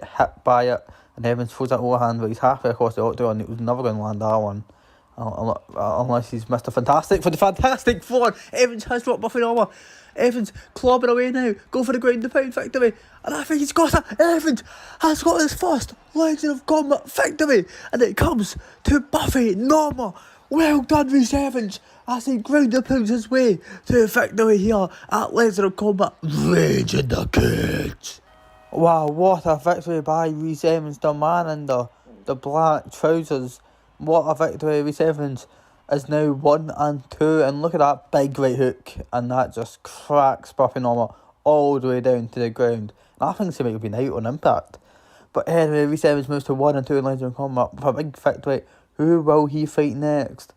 hit by it, and Evans throws it overhand, but he's halfway across the octagon. It was never going to land that one. Unless he's Mr. Fantastic for the Fantastic Four. Evans has dropped Buffy Norma. Evans clobbing away now. Go for the ground and pound victory. And I think he's got it. Evans has got his first Legend of Combat victory. And it comes to Buffy Norma. Well done, Rhys Evans, as he ground and pounds his way to victory here at Legend of Combat Rage in the Cage. Wow, what a victory by Rhys Evans, the man in the black trousers. What a victory. Rhys Evans is now 1-2, and look at that big right hook, and that just cracks Buffy Norma all the way down to the ground. And I think she might have been out on impact. But anyway, Rhys Evans moves to 1-2 in Legend of Combat with a big victory. Who will he fight next?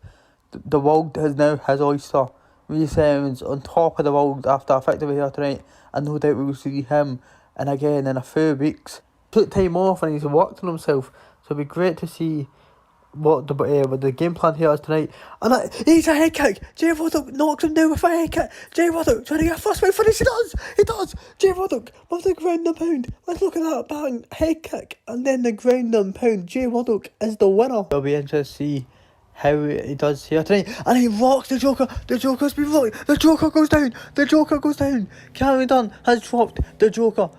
The world is now his oyster. Rhys Evans on top of the world after a victory here tonight, and no doubt we will see him and again in a few weeks. Took time off and he's worked on himself, so it'll be great to see what the game plan here is tonight. And he's a head kick. Jay Woodcock knocks him down with a head kick. Jay Woodcock trying to get a first round finish. He does. Jay Woodcock with the ground and pound. Let's look at that bang head kick and then the ground and pound. Jay Woodcock is the winner. It'll be interesting to see how he does here tonight. And he rocks the Joker. The Joker's been rocked. The Joker goes down. Cameron Dunn has dropped the Joker,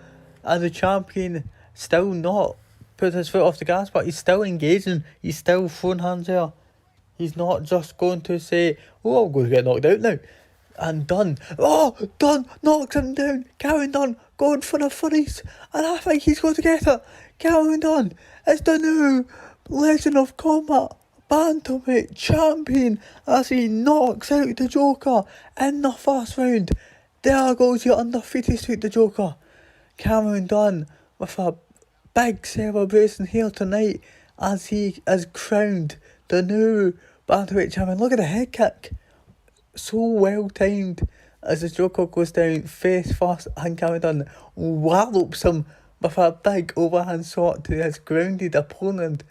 and the champion still not put his foot off the gas, but he's still engaging. He's still throwing hands there. He's not just going to say, oh, I'm going to get knocked out now. And Dunn knocks him down. Cameron Dunn going for the furries, and I think he's going to get it. Cameron Dunn is the new Legend of Combat Bantamweight champion as he knocks out the Joker in the first round. There goes your undefeated streak, the Joker. Cameron Dunn with a big celebration here tonight as he is crowned the new Bantamweight champion. Look at the head kick. So well timed as the Joker goes down face first, and Cameron Dunn wallops him with a big overhand shot to his grounded opponent.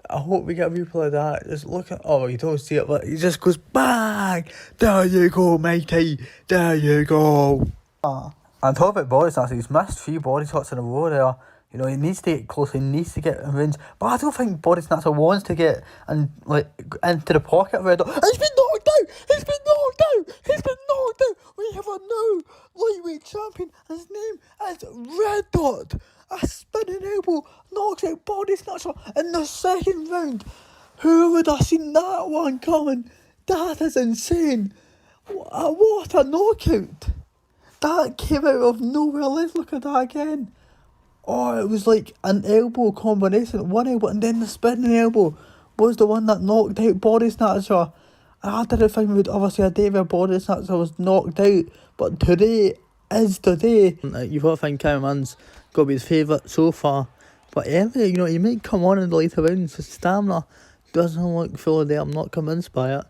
I hope we get a replay of that. Just look at, you don't see it, but he just goes bang. There you go, matey. There you go. And talk about body shots, he's missed 3 body shots in a row there. You know, he needs to get close, he needs to get in range. But I don't think Body Snatcher wants to get into the pocket of Red Dot. He's been knocked out! We have a new lightweight champion. His name is Red Dot. A spinning elbow knocks out Body Snatcher in the second round. Who would have seen that one coming? That is insane. What a knockout. That came out of nowhere. Let's look at that again. It was like an elbow combination. One elbow and then the spinning elbow was the one that knocked out Body Snatcher. I didn't think we would obviously a day where Body Snatcher was knocked out, but today is the day. You've got to think Cameron's got to be his favourite so far. But anyway, you know, he might come on in the later rounds. His stamina doesn't look full there. I'm not convinced by it.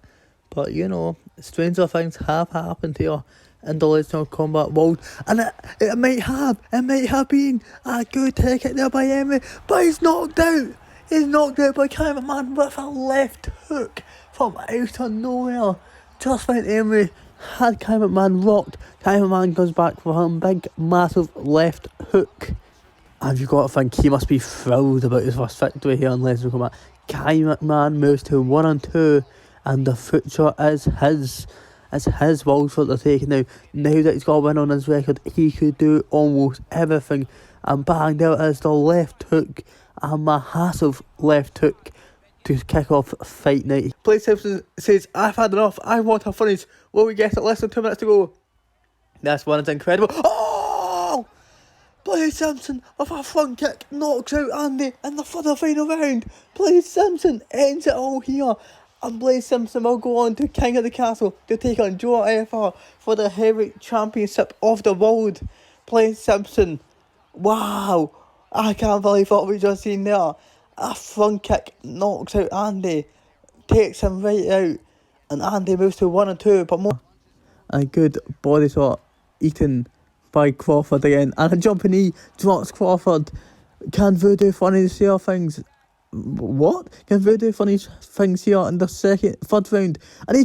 But, you know, stranger things have happened here in the Legend of Combat world, and it might have been a good ticket there by Emery, but he's knocked out by Cameraman with a left hook from out of nowhere. Just when Emery had Cameraman rocked, Cameraman comes back for him, big massive left hook, and you've got to think he must be thrilled about his first victory here in Legend of Combat. Cameraman moves to 1-2, and the future is his. It's his world for the taking now. Now that he's got a win on his record, he could do almost everything. And bang, there is the left hook. A massive left hook to kick off fight night. Blade Simpson says, I've had enough. I want a finish. Will we get it? Less than 2 minutes to go. This one is incredible. Oh! Blade Simpson with a front kick knocks out Andy in the final round. Blade Simpson ends it all here. And Blade Simpson will go on to King of the Castle to take on Joe IFR for the heavyweight championship of the world. Blade Simpson, wow, I can't believe what we just seen there. A front kick knocks out Andy, takes him right out, and Andy moves to 1-2, but more. A good body shot eaten by Crawford again, and a jumping knee drops Crawford. Can Voodoo Funny see things? What? Can Voodoo Funny things here in the third round? And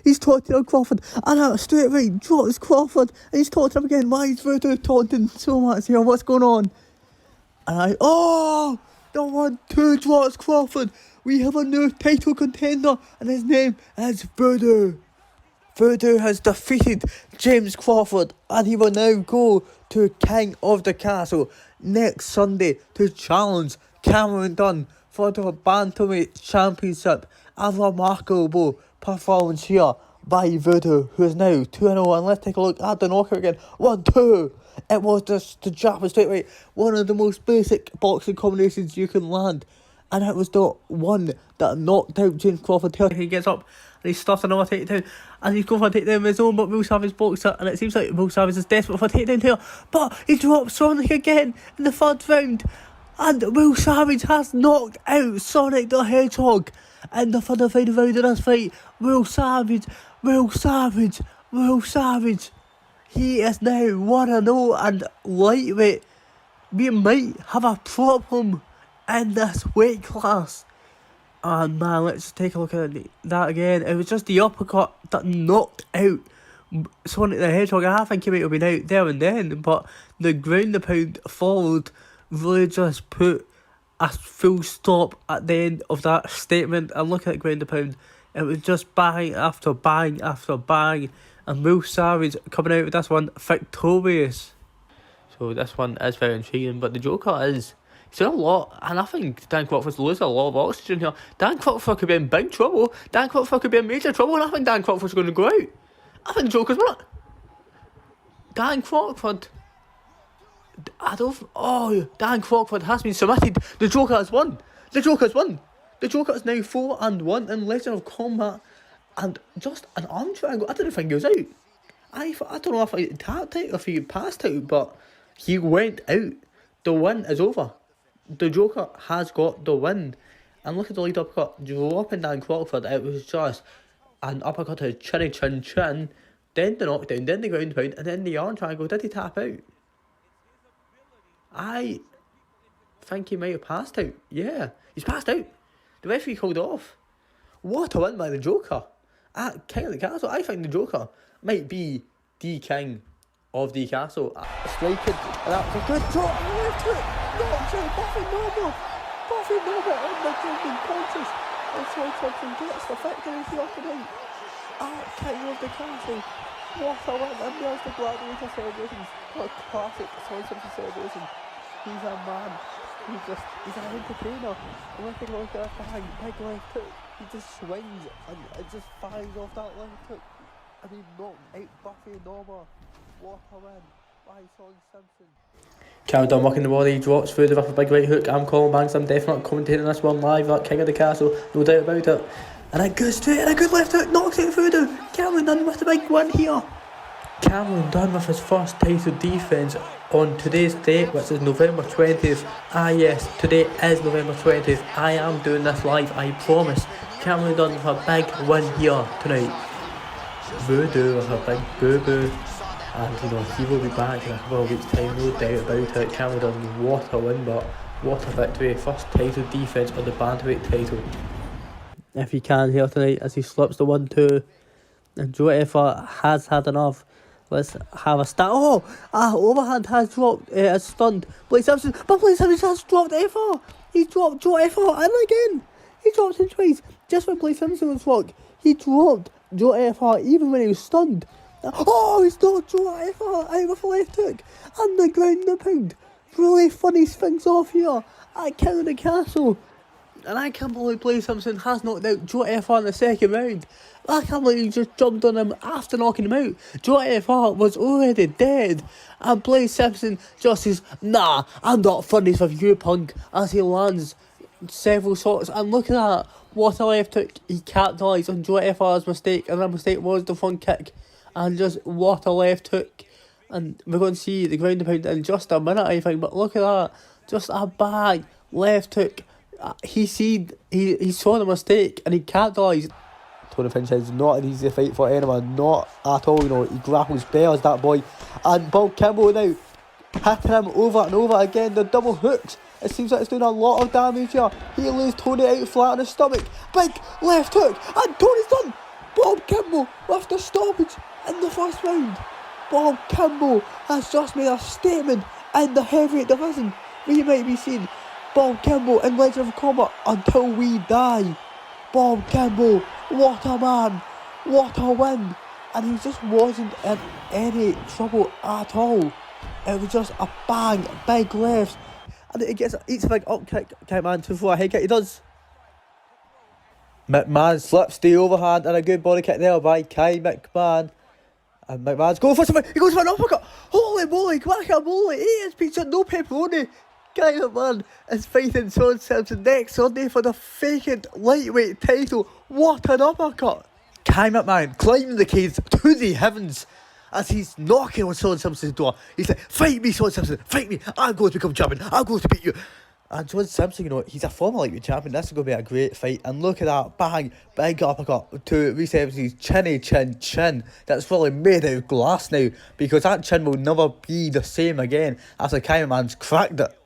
he's taunting Crawford, and straight right drops Crawford, and he's taunting him again. Why is Voodoo taunting so much here? What's going on? And the 1-2 draws Crawford. We have a new title contender, and his name is Voodoo. Voodoo has defeated James Crawford, and he will now go to King of the Castle next Sunday to challenge Cameron Dunn for the Bantamweight Championship. A remarkable performance here by Voodoo, who is now 2-0. And let's take a look at the knockout again. 1-2. It was just the Japanese straightweight, one of the most basic boxing combinations you can land. And it was the one that knocked out James Crawford. He gets up and he stuffs another takedown, and he's going for a takedown of his own, but Will Savage blocks it, and it seems like Will Savage is desperate for a takedown here, but he drops Sonic again in the third round, and Will Savage has knocked out Sonic the Hedgehog in the third and final round of this fight. Will Savage, he is now 1-0, and lightweight, we might have a problem in this weight class. And man, let's take a look at that again. It was just the uppercut that knocked out Sonic the Hedgehog. I think he might have been out there and then, but the ground and pound followed really just put a full stop at the end of that statement. And look at ground and pound. It was just bang after bang after bang. And Will Savage coming out with this one victorious. So this one is very intriguing, but the Joker is... He's done a lot, and I think Dan Crawford's losing a lot of oxygen here. Dan Crawford could be in big trouble. Dan Crawford could be in major trouble, and I think Dan Crawford's going to go out. I think the Joker's won it. Dan Crawford... Dan Crawford has been submitted. The Joker has won. The Joker is now 4-1 in Legend of Combat. And just an arm triangle. I didn't think he was out. I don't know if he tapped out or if he passed out, but he went out. The win is over. The Joker has got the win. And look at the lead uppercut. Dropping Dan Crawford. It was just an uppercut to his chin. Then the knockdown. Then the ground pound. And then the arm triangle. Did he tap out? I think he might have passed out. Yeah, he's passed out. The referee called off. What a win by the Joker. At King of the Castle. I think the Joker might be the king of the castle. Striking. And that was a good drop. Left hook. Knocks out Buffy Normal on the Golden Contest. And Troy Thompson gets the victory here tonight at King of the Castle. What a win. And there's the gladiator celebrations. What a classic Troy Thompson celebration. He's a man. He's an entertainer. And look at that bang, big left hook. He just swings and it just fires off that left hook. And he knocked out Buffy Norma. What a win by Troy Simpson. Cameron Dunn working the body, he drops through with a big right hook. I'm Colin Banks, I'm definitely commentating this one live at King of the Castle, no doubt about it. And it goes straight and a good left hook, knocks out Voodoo. Cameron Dunn with the big win here. Cameron Dunn with his first title defence on today's date, which is November 20th. Yes, today is November 20th. I am doing this live, I promise. Cameron Dunn with a big win here tonight. Voodoo with a big boo-boo. And he will be back in a couple of weeks' time, no doubt about it. Cameron Dunn, what a win, but what a victory. First title defence on the bantamweight title. If he can here tonight, as he slips the 1-2. And Joe Effort has had enough. Let's have a start. Overhand has dropped, has stunned Blake Simpson, but Blake Simpson has dropped Effort. He dropped Joe Effort, and again, he dropped him twice. Just when Blake Simpson was locked, he dropped Joe Effort even when he was stunned. He's knocked Joe Effort out with a left hook, and the ground and pound. Really funny things off here at King of the Castle. And I can't believe Blake Simpson has knocked out Joe Effort in the second round. I can't believe he just jumped on him after knocking him out. Joe Effort was already dead. And Blake Simpson just says, "Nah, I'm not funny with you, punk," as he lands several shots. And look at that. What a left hook. He capitalised on Joe Effort's mistake. And that mistake was the front kick. And just what a left hook. And we're going to see the ground and pound in just a minute, I think. But look at that. Just a bad left hook. He saw the mistake and he capitalised. Tony Finch is not an easy fight for anyone, not at all. He grapples bears, that boy. And Bill Kimball now hitting him over and over again. The double hooks, it seems like it's doing a lot of damage here. He lays Tony out flat on his stomach. Big left hook, and Tony's done. Bob Kimball with the stoppage in the first round. Bob Kimball has just made a statement in the heavyweight division. we might be seeing Bob Campbell in Legend of Combat until we die. Bob Campbell, what a man, what a win. And he just wasn't in any trouble at all. It was just a bang, big left. And he eats a big up kick, man, 2-4 head kick, he does. McMahon slips the overhand and a good body kick there by Kai McMahon. And McMahon's going for something, he goes for an uppercut. Holy moly, guacamole, he is pizza, no pepperoni. Kai McMahon is fighting Shawn Simpson next Sunday for the vacant lightweight title. What an uppercut. Kai McMahon climbing the cage to the heavens as he's knocking on Shawn Simpson's door. He's like, fight me, Shawn Simpson, fight me. I'm going to become champion. I'm going to beat you. And Shawn Simpson, you know, he's a former lightweight champion. This is going to be a great fight. And look at that, bang, big uppercut to Reese Evans' chinny chin. That's probably made out of glass now, because that chin will never be the same again after Kai McMahon's cracked it.